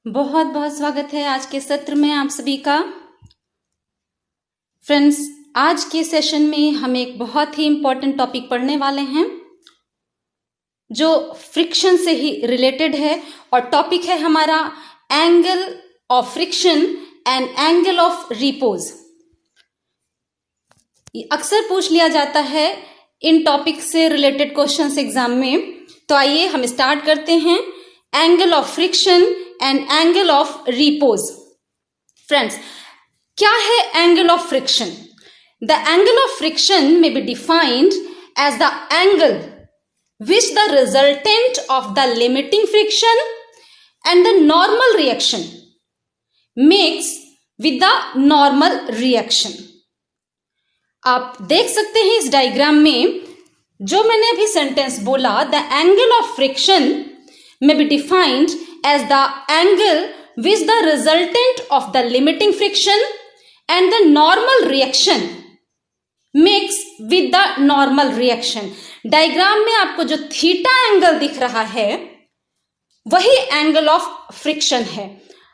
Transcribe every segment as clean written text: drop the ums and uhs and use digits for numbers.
बहुत बहुत स्वागत है आज के सत्र में आप सभी का। फ्रेंड्स, आज के सेशन में हम एक बहुत ही इंपॉर्टेंट टॉपिक पढ़ने वाले हैं जो फ्रिक्शन से ही रिलेटेड है और टॉपिक है हमारा angle of friction and angle of repose. अक्सर पूछ लिया जाता है इन टॉपिक से रिलेटेड क्वेश्चंस एग्जाम में। तो आइए हम स्टार्ट करते हैं। Angle of friction and angle of repose. Friends, क्या है angle of friction? The angle of friction may be defined as the angle which the resultant of the limiting friction and the normal reaction makes with the normal reaction। आप देख सकते हैं इस diagram में जो मैंने अभी सेंटेंस बोला, the angle of friction may be defined as the angle which the resultant of the limiting friction and the normal reaction makes with the normal reaction। Diagram में आपको जो थीटा एंगल दिख रहा है वही एंगल ऑफ फ्रिक्शन है।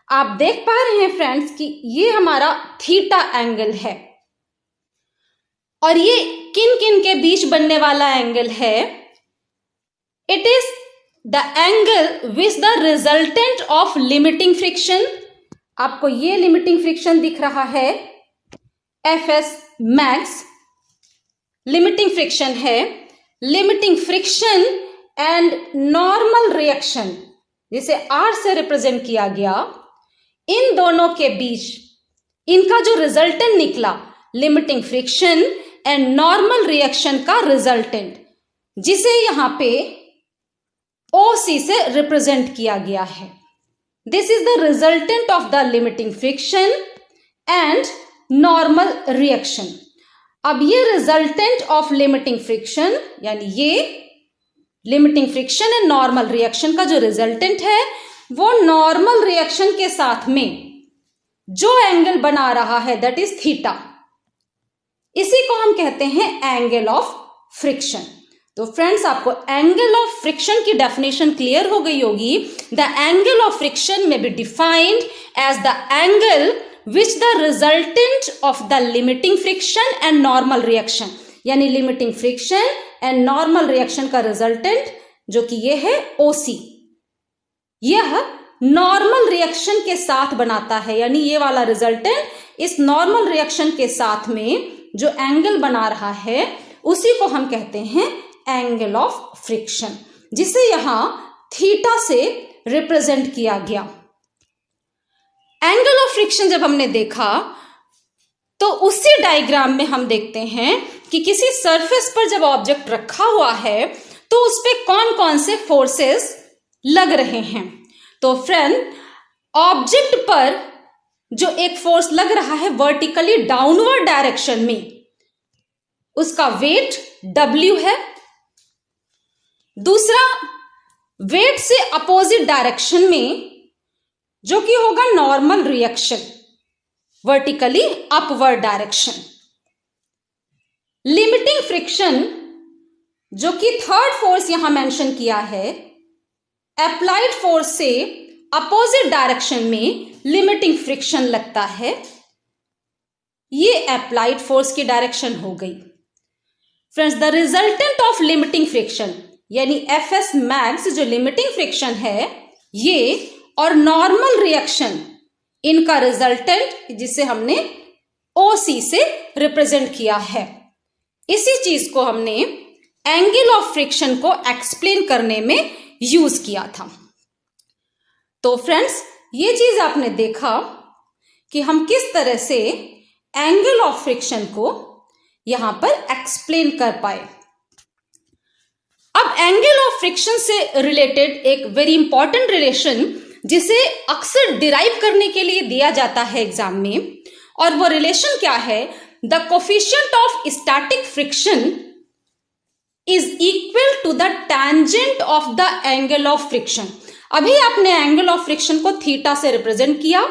आप देख पा रहे हैं फ्रेंड्स कि ये हमारा थीटा एंगल है और ये किन किन के बीच बनने वाला एंगल है। It is the angle which the resultant of limiting friction. आपको ये लिमिटिंग फ्रिक्शन दिख रहा है, एफएस मैक्स लिमिटिंग फ्रिक्शन है। Limiting friction and normal reaction जिसे आर से रिप्रेजेंट किया गया, इन दोनों के बीच इनका जो रिजल्टेंट निकला, limiting friction and normal reaction का रिजल्टेंट, जिसे यहां पे OC से रिप्रेजेंट किया गया है। This is the resultant of the limiting friction and normal reaction. अब ये रिजल्टेंट ऑफ लिमिटिंग फ्रिक्शन यानी ये limiting friction and normal reaction का जो रिजल्टेंट है वो नॉर्मल रिएक्शन के साथ में जो एंगल बना रहा है दैट इज थीटा, इसी को हम कहते हैं एंगल ऑफ फ्रिक्शन। तो फ्रेंड्स, आपको एंगल ऑफ फ्रिक्शन की डेफिनेशन क्लियर हो गई होगी। The angle of friction may be defined as the angle which the resultant of the limiting friction and normal reaction, यानी limiting friction and normal reaction का resultant जो कि ये है OC, यह normal reaction के साथ बनाता है। यानी ये वाला resultant इस normal reaction के साथ में जो एंगल बना रहा है उसी को हम कहते हैं एंगल ऑफ फ्रिक्शन, जिसे यहां थीटा से रिप्रेजेंट किया गया। एंगल ऑफ फ्रिक्शन जब हमने देखा तो उसी डायग्राम में हम देखते हैं कि किसी सरफेस पर जब ऑब्जेक्ट रखा हुआ है तो उस पे कौन कौन से फोर्सेस लग रहे हैं। तो फ्रेंड, ऑब्जेक्ट पर जो एक फोर्स लग रहा है वर्टिकली डाउनवर्ड डायरेक्शन में, उसका वेट W है। दूसरा, वेट से अपोजिट डायरेक्शन में जो कि होगा normal reaction, vertically upward direction. Limiting friction जो कि थर्ड फोर्स यहां मेंशन किया है, अप्लाइड फोर्स से अपोजिट डायरेक्शन में लिमिटिंग फ्रिक्शन लगता है, ये अप्लाइड फोर्स की डायरेक्शन हो गई। Friends, the resultant of limiting friction यानी एफएस मैक्स जो लिमिटिंग फ्रिक्शन है ये और नॉर्मल रिएक्शन, इनका रिजल्टेंट जिसे हमने OC से रिप्रेजेंट किया है, इसी चीज को हमने एंगल ऑफ फ्रिक्शन को एक्सप्लेन करने में यूज किया था। तो फ्रेंड्स, ये चीज आपने देखा कि हम किस तरह से एंगल ऑफ फ्रिक्शन को यहां पर एक्सप्लेन कर पाए। अब एंगल ऑफ फ्रिक्शन से रिलेटेड एक वेरी इंपॉर्टेंट रिलेशन जिसे अक्सर डिराइव करने के लिए दिया जाता है एग्जाम में, और वो रिलेशन क्या है, the coefficient of static friction is equal to the tangent of the angle of friction. अभी आपने एंगल ऑफ फ्रिक्शन को थीटा से रिप्रेजेंट किया।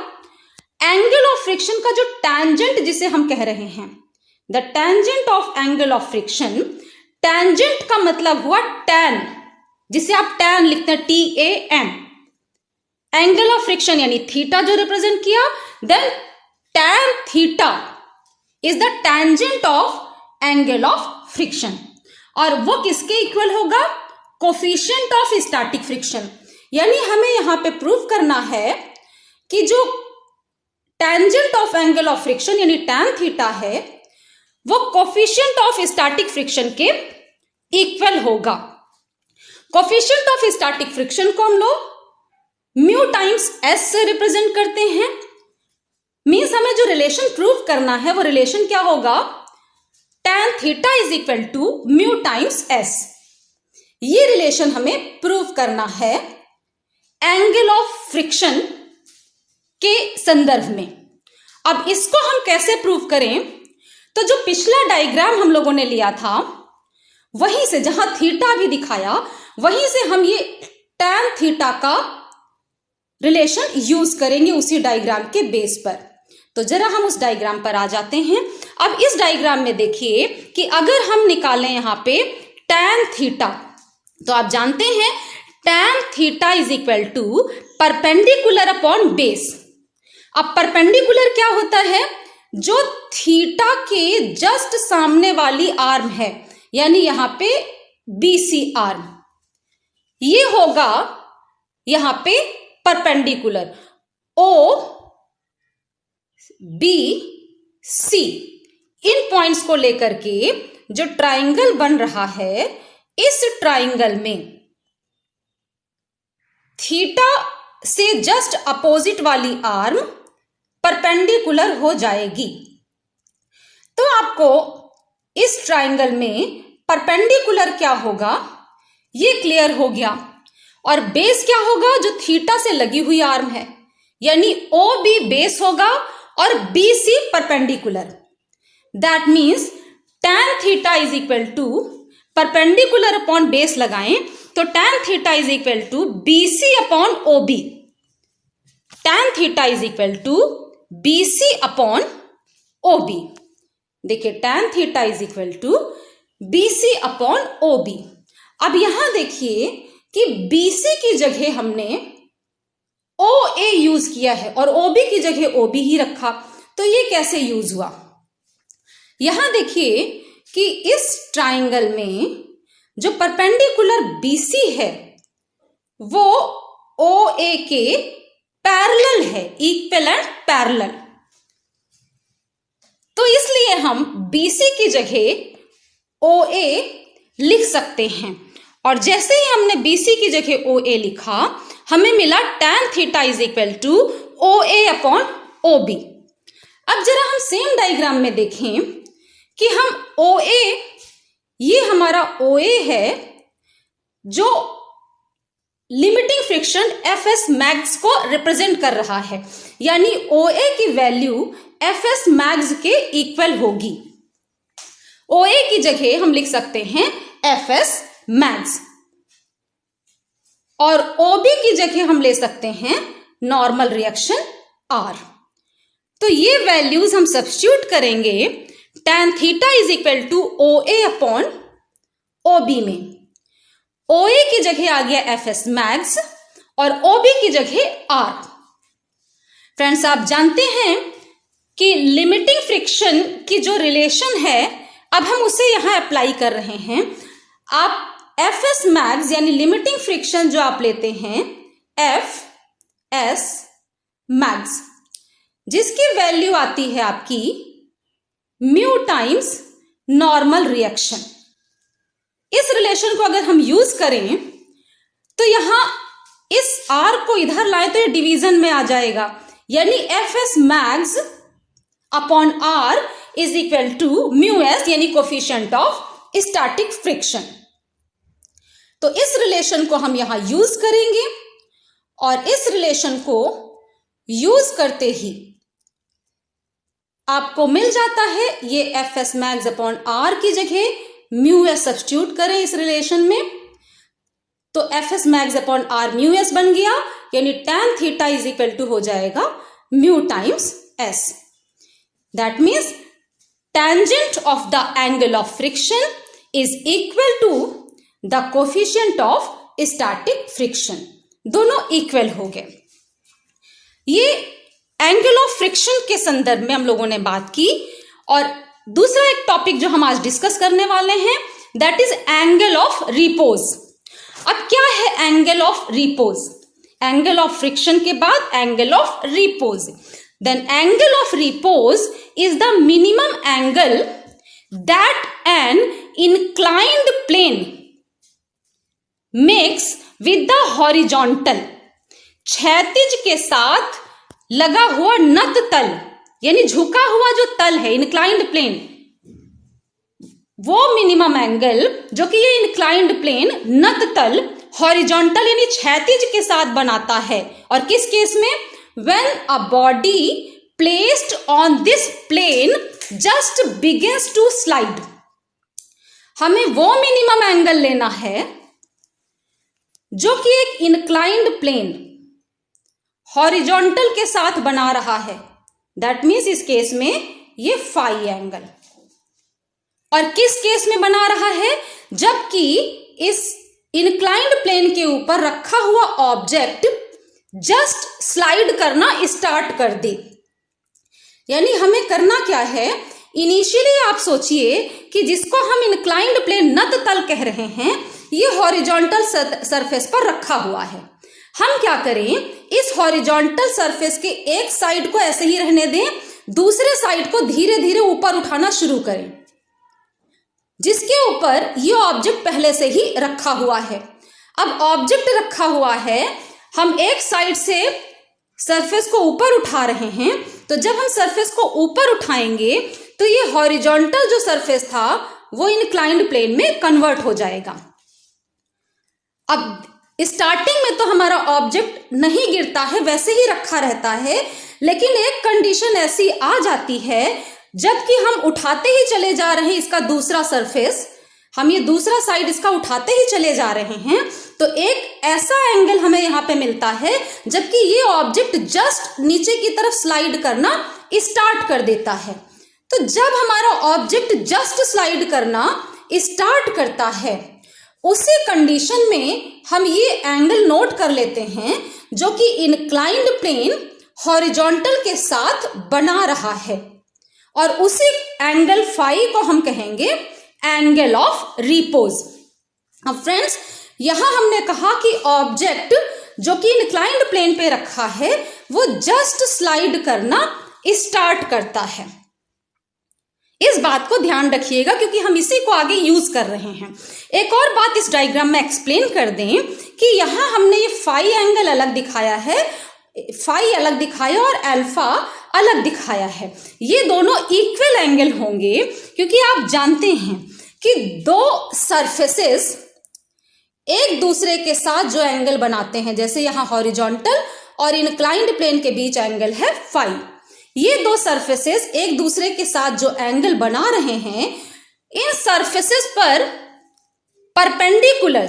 एंगल ऑफ फ्रिक्शन का जो टैंजेंट जिसे हम कह रहे हैं, the tangent of angle of friction, tangent का मतलब हुआ टैन, जिसे आप टैन लिखते हैं TAN। एंगल ऑफ फ्रिक्शन यानी थीटा जो रिप्रेजेंट किया, then tan theta is the tangent of angle of friction, और वो किसके इक्वल होगा? Coefficient of static friction. यानी हमें यहां पे प्रूव करना है कि जो tangent of angle of friction यानी tan थीटा है वो कोफिशिएंट ऑफ स्टैटिक फ्रिक्शन के इक्वल होगा। कोफिशिएंट ऑफ स्टैटिक फ्रिक्शन को हम लोग म्यू टाइम्स एस से रिप्रेजेंट करते हैं। मीन्स हमें जो रिलेशन प्रूव करना है वो रिलेशन क्या होगा? tan theta is equal to mu times S. ये रिलेशन हमें प्रूव करना है एंगल ऑफ फ्रिक्शन के संदर्भ में। अब इसको हम कैसे प्रूव करें? तो जो पिछला डायग्राम हम लोगों ने लिया था वहीं से, जहां थीटा भी दिखाया, वहीं से हम ये tan थीटा का रिलेशन यूज करेंगे उसी डायग्राम के बेस पर। तो जरा हम उस डायग्राम पर आ जाते हैं। अब इस डायग्राम में देखिए कि अगर हम निकालें यहां पे tan थीटा, तो आप जानते हैं tan theta is equal to perpendicular upon base. अब परपेंडिकुलर क्या होता है? जो थीटा के जस्ट सामने वाली आर्म है, यानी यहां पे BC आर्म, ये होगा यहां पे परपेंडिकुलर OBC। इन पॉइंट्स को लेकर के जो ट्राइंगल बन रहा है, इस ट्राइंगल में थीटा से जस्ट अपोजिट वाली आर्म परपेंडिकुलर हो जाएगी। तो आपको इस ट्राइंगल में परपेंडिकुलर क्या होगा ये क्लियर हो गया, और बेस क्या होगा? जो थीटा से लगी हुई आर्म है, यानी OB बेस होगा और BC perpendicular. That means tan theta is equal to perpendicular upon base लगाएं तो tan theta is equal to BC upon OB। tan theta is equal to BC upon OB। देखिए tan theta is equal to BC upon OB। अब यहां देखिए कि BC की जगह हमने OA यूज किया है और OB की जगह OB ही रखा। तो ये कैसे यूज हुआ? यहां देखिए कि इस ट्राइंगल में जो परपेंडिकुलर BC है वो OA के पैरेलल है, इक्वल एंड पैरेलल। तो इसलिए हम BC की जगह OA लिख सकते हैं, और जैसे ही हमने BC की जगह OA लिखा, हमें मिला tan theta is equal to OA upon OB। अब जरा हम सेम डायग्राम में देखें कि हम OA, ये हमारा OA है जो लिमिटिंग फ्रिक्शन FS मैक्स को रिप्रेजेंट कर रहा है, यानी OA की वैल्यू FS मैक्स के इक्वल होगी। OA की जगह हम लिख सकते हैं FS मैक्स, और OB की जगह हम ले सकते हैं नॉर्मल रिएक्शन R। तो ये वैल्यूज हम सब्स्टिट्यूट करेंगे tan theta is equal to OA upon OB में। OA की जगह आ गया FS मैक्स और OB की जगह R। फ्रेंड्स, आप जानते हैं कि लिमिटिंग फ्रिक्शन की जो रिलेशन है, अब हम उसे यहां अप्लाई कर रहे हैं। आप FS मैक्स यानी लिमिटिंग फ्रिक्शन जो आप लेते हैं FS मैक्स, जिसकी वैल्यू आती है आपकी म्यू टाइम्स नॉर्मल रिएक्शन। इस रिलेशन को अगर हम यूज करें तो यहां इस R को इधर लाए तो ये डिवीजन में आ जाएगा, यानी FS max upon R is equal to mu S, यानी कोफिशिएंट ऑफ स्टैटिक फ्रिक्शन। तो इस रिलेशन को हम यहां यूज करेंगे, और इस रिलेशन को यूज करते ही आपको मिल जाता है ये FS मैक्स अपॉन R की जगह म्यू S सब्स्टिट्यूट करें इस रिलेशन में, तो FS max upon R mu S बन गया, यानी tan theta is equal to हो जाएगा mu times S। That means tangent of the angle of friction is equal to the coefficient of static friction। दोनों equal हो गए। ये angle of friction के संदर्भ में हम लोगों ने बात की। और दूसरा एक टॉपिक जो हम आज डिस्कस करने वाले हैं that is angle of repose. अब क्या है angle of repose? Angle of friction के बाद angle of repose. Then angle of repose is the minimum angle that an inclined plane makes with the horizontal. क्षैतिज के साथ लगा हुआ नत तल यानी झुका हुआ जो तल है इंक्लाइंड प्लेन, वो मिनिमम एंगल जो कि ये इंक्लाइंड प्लेन नत तल हॉरिजॉन्टल यानी क्षैतिज के साथ बनाता है। और किस केस में? When a body placed on this plane just begins to slide. हमें वो मिनिमम एंगल लेना है जो कि एक इंक्लाइंड प्लेन हॉरिजॉन्टल के साथ बना रहा है। दैट मीन्स इस केस में ये फाई एंगल। और किस केस में बना रहा है? जबकि इस इंक्लाइंड प्लेन के ऊपर रखा हुआ ऑब्जेक्ट जस्ट स्लाइड करना स्टार्ट कर दे। यानी हमें करना क्या है? इनिशियली आप सोचिए कि जिसको हम इंक्लाइंड प्लेन नत तल कह रहे हैं ये हॉरिजॉन्टल सरफेस पर रखा हुआ है। हम क्या करें? इस हॉरिजॉन्टल सरफेस के एक साइड को ऐसे ही रहने दें, दूसरे साइड को धीरे धीरे ऊपर उठाना शुरू करें जिसके ऊपर ये ऑब्जेक्ट पहले से ही रखा हुआ है। अब ऑब्जेक्ट रखा हुआ है, हम एक साइड से सरफेस को ऊपर उठा रहे हैं, तो जब हम सरफेस को ऊपर उठाएंगे तो ये हॉरिजॉन्टल जो सरफेस था वो इंक्लाइंड प्लेन में कन्वर्ट हो जाएगा। अब स्टार्टिंग में तो हमारा ऑब्जेक्ट नहीं गिरता है, वैसे ही रखा रहता है, लेकिन एक कंडीशन ऐसी आ जाती है जबकि हम उठाते ही चले जा रहे हैं इसका दूसरा सरफेस, हम ये दूसरा साइड इसका उठाते ही चले जा रहे हैं, तो एक ऐसा एंगल हमें यहाँ पे मिलता है जबकि ये ऑब्जेक्ट जस्ट नीचे की तरफ स्लाइड करना स्टार्ट कर देता है। तो जब हमारा ऑब्जेक्ट जस्ट स्लाइड करना स्टार्ट करता है उसी कंडीशन में हम ये एंगल नोट कर लेते हैं जो कि इंक्लाइंड प्लेन हॉरिजॉन्टल के साथ बना रहा है, और उसी एंगल फाई को हम कहेंगे एंगल ऑफ रिपोज। अब फ्रेंड्स, यहां हमने कहा कि ऑब्जेक्ट जो कि इंक्लाइंड प्लेन पे रखा है वो जस्ट स्लाइड करना स्टार्ट करता है। इस बात को ध्यान रखिएगा क्योंकि हम इसी को आगे यूज कर रहे हैं। एक और बात इस डायग्राम में एक्सप्लेन कर दें कि यहां हमने ये फाई एंगल अलग दिखाया है, फाई अलग दिखाया और अल्फा अलग दिखाया है। ये दोनों इक्वल एंगल होंगे क्योंकि आप जानते हैं कि दो सरफेसेस एक दूसरे के साथ जो एंगल बनाते हैं, जैसे यहां हॉरिजॉन्टल और इंक्लाइंड प्लेन के बीच एंगल है फाई, ये दो सरफेसेस एक दूसरे के साथ जो एंगल बना रहे हैं इन सरफेसेस पर परपेंडिकुलर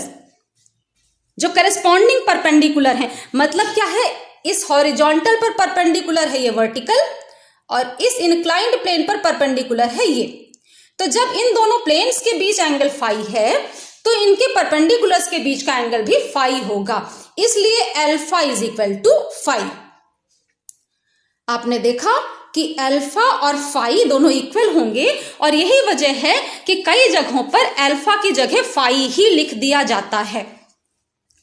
जो करस्पॉन्डिंग परपेंडिकुलर है, मतलब क्या है? इस हॉरिजॉन्टल पर परपेंडिकुलर है ये वर्टिकल और इस इंक्लाइंड प्लेन पर परपेंडिकुलर है ये। तो जब इन दोनों प्लेन्स के बीच एंगल फाई है तो इनके परपेंडिकुलर्स के बीच का एंगल भी फाई होगा, इसलिए alpha is equal to phi. आपने देखा कि अल्फा और फाई दोनों इक्वल होंगे और यही वजह है कि कई जगहों पर अल्फा की जगह फाई ही लिख दिया जाता है।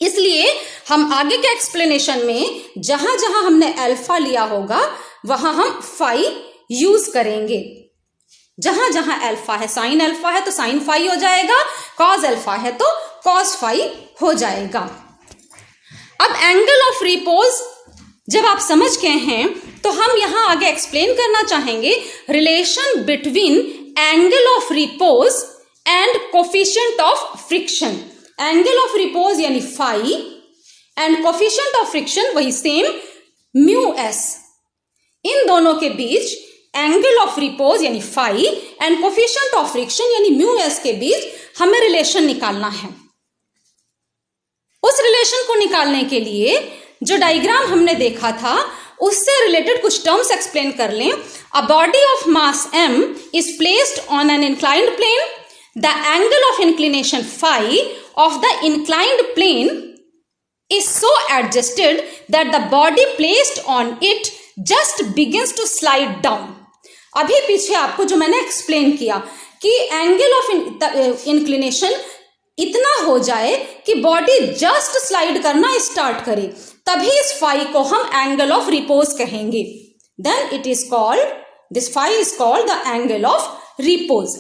इसलिए हम आगे के एक्सप्लेनेशन में जहां जहां हमने अल्फा लिया होगा वहां हम फाई यूज करेंगे। जहां जहां अल्फा है, साइन अल्फा है तो साइन फाई हो जाएगा, कॉस अल्फा है तो कॉस फाई हो जाएगा। अब एंगल ऑफ रिपोज जब आप समझ गए हैं तो हम यहां आगे एक्सप्लेन करना चाहेंगे relation between angle of repose and coefficient of friction. Angle of repose यानी phi and coefficient of friction वही सेम म्यू एस। इन दोनों के बीच एंगल ऑफ रिपोज यानी phi and coefficient of friction यानी म्यू एस के बीच हमें रिलेशन निकालना है। उस रिलेशन को निकालने के लिए जो डायग्राम हमने देखा था उससे रिलेटेड कुछ टर्म्स एक्सप्लेन कर लें। A body of mass m is placed on an inclined plane. The angle of inclination phi of the inclined plane is so adjusted that the body placed on it just begins to slide down. अभी पीछे आपको जो मैंने explain किया कि angle of inclination इतना हो जाए कि बॉडी जस्ट स्लाइड करना स्टार्ट करे, तभी इस फाई को हम एंगल ऑफ रिपोज कहेंगे. Then it is called, this phi is called the angle of repose.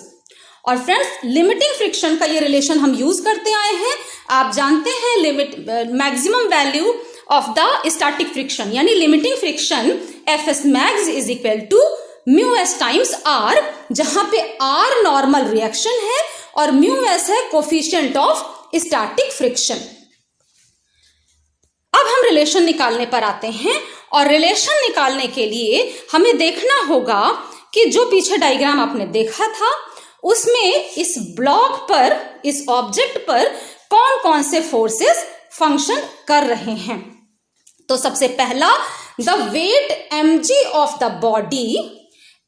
और फ्रेंड्स, लिमिटिंग फ्रिक्शन का ये रिलेशन हम यूज करते आए हैं. आप जानते हैं limit maximum value of the static friction यानी limiting friction Fs max is equal to mu S times R, जहां पे आर नॉर्मल रिएक्शन है और म्यू एस है कोफिशिएंट ऑफ स्टैटिक फ्रिक्शन. अब हम रिलेशन निकालने पर आते हैं और रिलेशन निकालने के लिए हमें देखना होगा कि जो पीछे डायग्राम आपने देखा था उसमें इस ब्लॉक पर, इस ऑब्जेक्ट पर कौन कौन से फोर्सेस फंक्शन कर रहे हैं. तो सबसे पहला, the weight mg of the body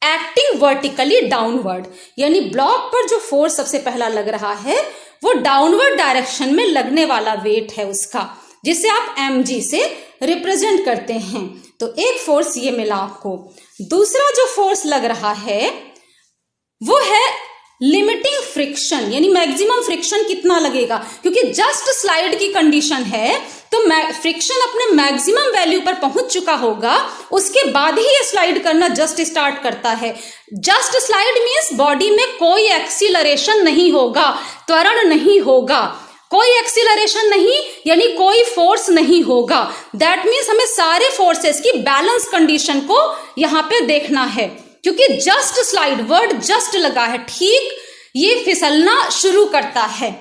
acting vertically downward, यानी ब्लॉक पर जो फोर्स सबसे पहला लग रहा है वो डाउनवर्ड डायरेक्शन में लगने वाला वेट है उसका, जिसे आप mg से रिप्रेजेंट करते हैं. तो एक फोर्स ये मिला आपको. दूसरा जो फोर्स लग रहा है वो है लिमिटिंग फ्रिक्शन, यानी मैक्सिमम फ्रिक्शन कितना लगेगा, क्योंकि जस्ट स्लाइड की कंडीशन है तो फ्रिक्शन अपने मैक्सिमम वैल्यू पर पहुंच चुका होगा, उसके बाद ही ये स्लाइड करना जस्ट स्टार्ट करता है. जस्ट स्लाइड मीन्स बॉडी में कोई एक्सीलरेशन नहीं होगा, त्वरण नहीं होगा, कोई एक्सीलरेशन नहीं यानी कोई फोर्स नहीं होगा. दैट मीन्स हमें सारे फोर्सेस की बैलेंस कंडीशन को यहां पे देखना है, क्योंकि जस्ट स्लाइड, वर्ड जस्ट लगा है, ठीक ये फिसलना शुरू करता है.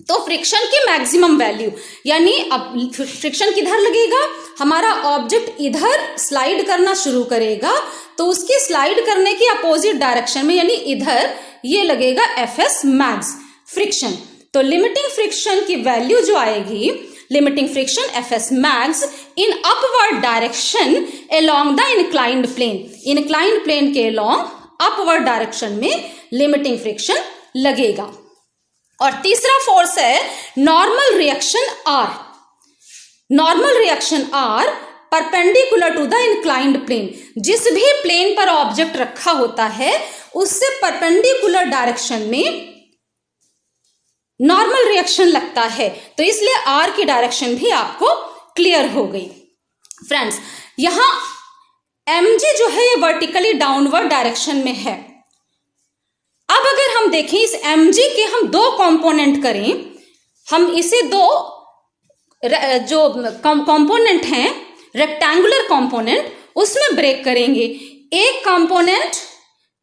तो फ्रिक्शन की मैक्सिमम वैल्यू यानी अब फ्रिक्शन किधर लगेगा, हमारा ऑब्जेक्ट इधर स्लाइड करना शुरू करेगा तो उसकी स्लाइड करने की अपोजिट डायरेक्शन में यानी इधर ये लगेगा Fs मैक्स फ्रिक्शन. तो लिमिटिंग फ्रिक्शन की वैल्यू जो आएगी, limiting friction Fs max in upward direction along the inclined plane, inclined plane के along upward direction में लिमिटिंग फ्रिक्शन लगेगा. और तीसरा फोर्स है normal reaction R. Normal reaction R perpendicular to the inclined plane, जिस भी प्लेन पर object रखा होता है उससे परपेंडिकुलर डायरेक्शन में नॉर्मल रिएक्शन लगता है. तो इसलिए R की डायरेक्शन भी आपको क्लियर हो गई. फ्रेंड्स, यहां mg जो है ये वर्टिकली डाउनवर्ड डायरेक्शन में है. अब अगर हम देखें इस mg के हम दो कंपोनेंट करें, हम इसे दो जो कंपोनेंट हैं रेक्टेंगुलर कंपोनेंट उसमें ब्रेक करेंगे. एक कंपोनेंट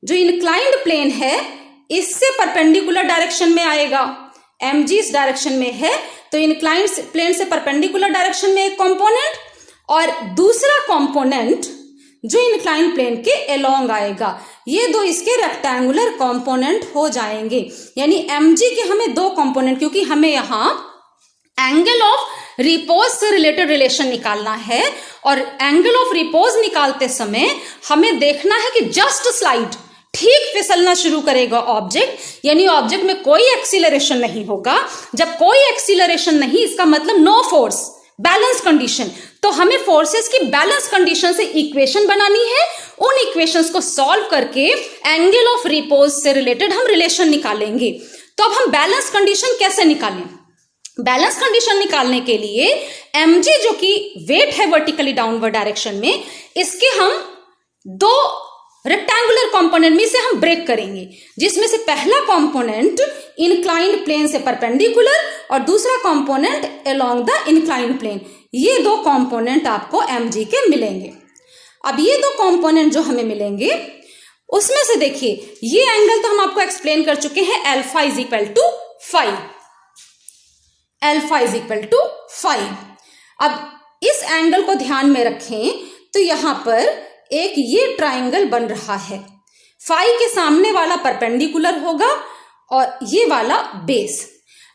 जो इंक्लाइंड प्लेन है इससे परपेंडिकुलर डायरेक्शन में आएगा, mg इस डायरेक्शन में है तो इंक्लाइंड प्लेन से परपेंडिकुलर डायरेक्शन में एक कंपोनेंट, और दूसरा कंपोनेंट जो इंक्लाइंड प्लेन के अलोंग आएगा. ये दो इसके रेक्टेंगुलर कंपोनेंट हो जाएंगे. यानी mg के हमें दो कंपोनेंट, क्योंकि हमें यहां एंगल ऑफ रिपोज से रिलेटेड रिलेशन निकालना है और एंगल ऑफ रिपोज निकालते समय हमें देखना है कि जस्ट स्लाइड, ठीक फिसलना शुरू करेगा ऑब्जेक्ट, यानी ऑब्जेक्ट में कोई एक्सीलरेशन नहीं होगा. जब कोई एक्सीलरेशन नहीं, इसका मतलब नो फोर्स, बैलेंस कंडीशन. तो हमें फोर्सेस की बैलेंस कंडीशन से इक्वेशन बनानी है. उन इक्वेशंस को सॉल्व करके एंगल ऑफ रिपोज से रिलेटेड हम रिलेशन निकालेंगे. तो अब हम बैलेंस कंडीशन कैसे निकालें? बैलेंस कंडीशन निकालने के लिए mg जो कि वेट है वर्टिकली डाउनवर्ड डायरेक्शन में, इसके हम दो रेक्टेंगुलर कंपोनेंट में से हम ब्रेक करेंगे, जिसमें से पहला कंपोनेंट इंक्लाइंड प्लेन से परपेंडिकुलर और दूसरा component along the inclined plane. ये दो कंपोनेंट आपको mg के मिलेंगे. अब ये दो कंपोनेंट जो हमें मिलेंगे उसमें से देखिए, ये एंगल तो हम आपको एक्सप्लेन कर चुके हैं, alpha is equal to 5. Alpha is equal to 5. अब इस एंगल को ध्यान में रखें तो यहां पर एक ये ट्राइंगल बन रहा है. 5 के सामने वाला परपेंडिकुलर होगा और ये वाला बेस.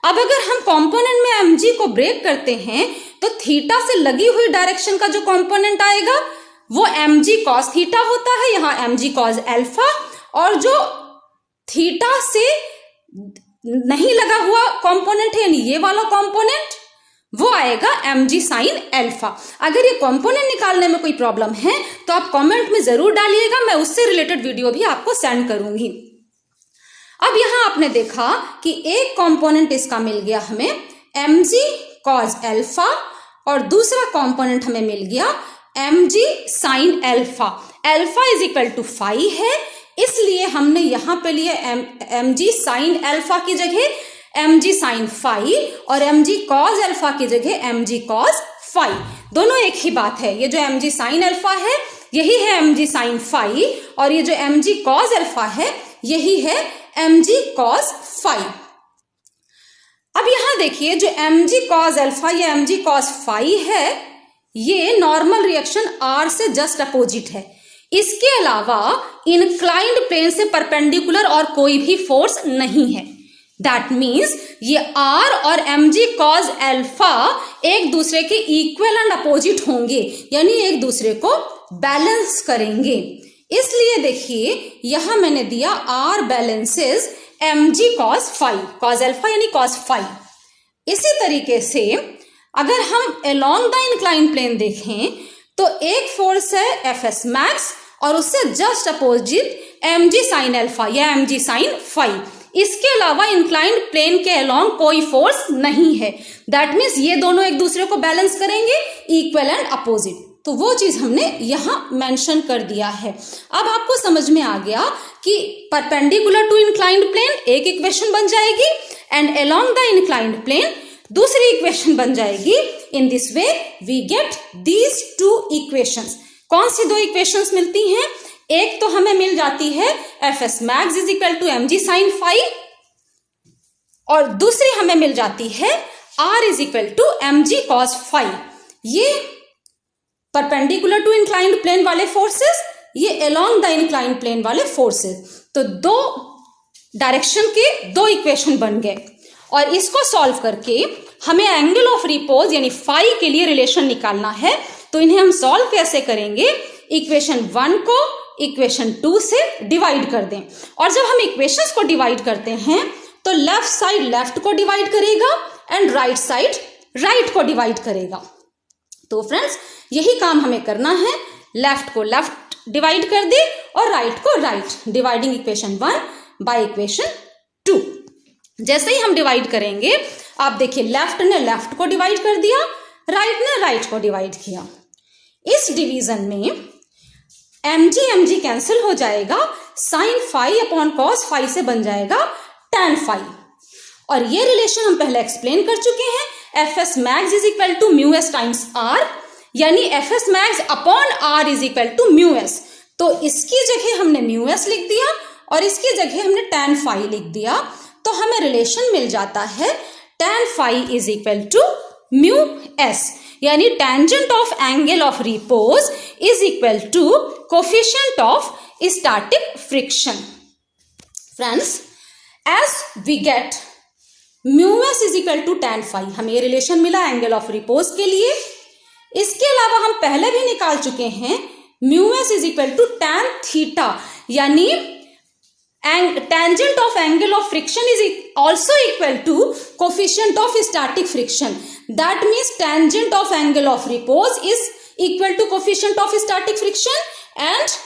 अब अगर हम कंपोनेंट में mg को ब्रेक करते हैं तो थीटा से लगी हुई डायरेक्शन का जो कंपोनेंट आएगा वो mg cos थीटा होता है, यहां mg cos अल्फा, और जो थीटा से नहीं लगा हुआ कंपोनेंट है यानी ये वाला कंपोनेंट वो आएगा mg sin अल्फा। अगर ये कंपोनेंट निकालने में कोई प्रॉब्लम है तो आप कमेंट में जरूर डालिएगा, मैं उससे रिलेटेड वीडियो भी आपको सेंड करूंगी। अब यहां आपने देखा कि एक कंपोनेंट इसका मिल गया हमें mg cos अल्फा और दूसरा कंपोनेंट हमें मिल गया mg sin अल्फा। अल्फा इज इक्वल टू 5 है, इसलिए हमने यहां पे लिए mg sin अल्फा की जगह mg sin 5 और mg cos अल्फा की जगह mg cos 5। दोनों एक ही बात है। ये जो mg sin अल्फा है यही है mg sin 5 और ये जो mg cos अल्फा है यही है mg cos 5। अब यहां देखिए जो mg cos अल्फा या mg cos 5 है ये नॉर्मल रिएक्शन R से जस्ट अपोजिट है। इसके अलावा इंक्लाइंड प्लेन से परपेंडिकुलर और कोई भी फोर्स नहीं है। दैट मीन्स ये R और mg cos अल्फा एक दूसरे के इक्वल एंड अपोजिट होंगे, यानी एक दूसरे को बैलेंस करेंगे। इसलिए देखिए यहां मैंने दिया R balances mg cos 5, cos alpha यानी cos 5। इसी तरीके से अगर हम अलोंग द इंक्लाइंड प्लेन देखें तो एक फोर्स है Fs मैक्स और उससे just opposite mg sin alpha या mg sin 5। इसके अलावा इंक्लाइंड प्लेन के अलोंग कोई फोर्स नहीं है। दैट मीन्स ये दोनों एक दूसरे को बैलेंस करेंगे, इक्वल एंड अपोजिट। तो वो चीज हमने यहां मेंशन कर दिया है। अब आपको समझ में आ गया कि परपेंडिकुलर टू इंक्लाइंड प्लेन एक इक्वेशन बन जाएगी and along the inclined plane दूसरी इक्वेशन बन जाएगी। In this way we get these two equations. कौन सी दो इक्वेशंस मिलती हैं? एक तो हमें मिल जाती है Fs max is equal to mg sin 5 और दूसरी हमें मिल जाती है R is equal to mg cos 5। ये परपेंडिकुलर टू इंक्लाइंड प्लेन वाले फोर्सेस, ये अलोंग द इंक्लाइंड प्लेन वाले फोर्सेस। तो दो डायरेक्शन के दो इक्वेशन बन गए और इसको सॉल्व करके हमें एंगल ऑफ रिपोज यानी फाई के लिए रिलेशन निकालना है। तो इन्हें हम सॉल्व कैसे करेंगे? इक्वेशन 1 को इक्वेशन 2 से डिवाइड कर दें और जब हम इक्वेशंस को डिवाइड करते हैं तो लेफ्ट साइड लेफ्ट को डिवाइड करेगा एंड राइट साइड राइट को डिवाइड करेगा। तो फ्रेंड्स यही काम हमें करना है, लेफ्ट को लेफ्ट डिवाइड कर दे और राइट को right, dividing equation 1 by equation 2। जैसे ही हम डिवाइड करेंगे आप देखिए लेफ्ट ने लेफ्ट को डिवाइड कर दिया, राइट ने राइट को डिवाइड किया। इस डिवीजन में mg कैंसिल हो जाएगा, sin 5 अपॉन cos 5 से बन जाएगा tan 5। और ये रिलेशन हम पहले एक्सप्लेन कर चुके हैं, Fs max is equal to μs times r, यानी Fs max upon r is equal to μs। तो इसकी जगह हमने μs लिख दिया और इसकी जगह हमने tan 5 लिख दिया, तो हमें रिलेशन मिल जाता है tan 5 is equal to μs, यानी tangent of angle of repose is equal to coefficient of static friction. Friends as we get μs is equal to tan 5, हमें ये रिलेशन मिला एंगल ऑफ रिपोज के लिए। इसके अलावा हम पहले भी निकाल चुके हैं μs is equal to tan theta, यानी tangent of angle of friction is also equal to coefficient of static friction. That means tangent of angle of repose is equal to coefficient of static friction and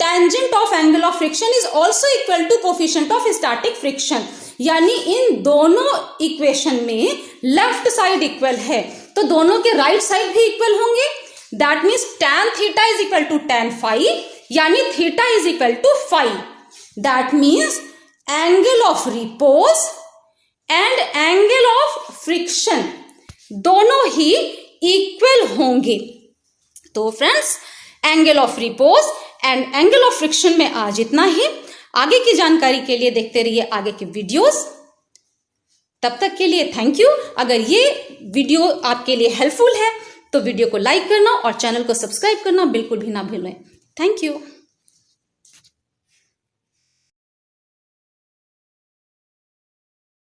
tangent of angle of friction is also equal to coefficient of static friction. यानी इन दोनों equation में left side equal है तो दोनों के right side भी equal होंगे। That means tan theta is equal to tan 5, यानी theta is equal to 5। That means angle of repose and angle of friction दोनों ही इक्वल होंगे। तो friends angle of repose and angle of friction में आज इतना ही। आगे की जानकारी के लिए देखते रहिए आगे के वीडियोस। तब तक के लिए थैंक यू। अगर ये वीडियो आपके लिए हेल्पफुल है तो वीडियो को लाइक करना और चैनल को सब्सक्राइब करना बिल्कुल भी ना भूलें। Thank you.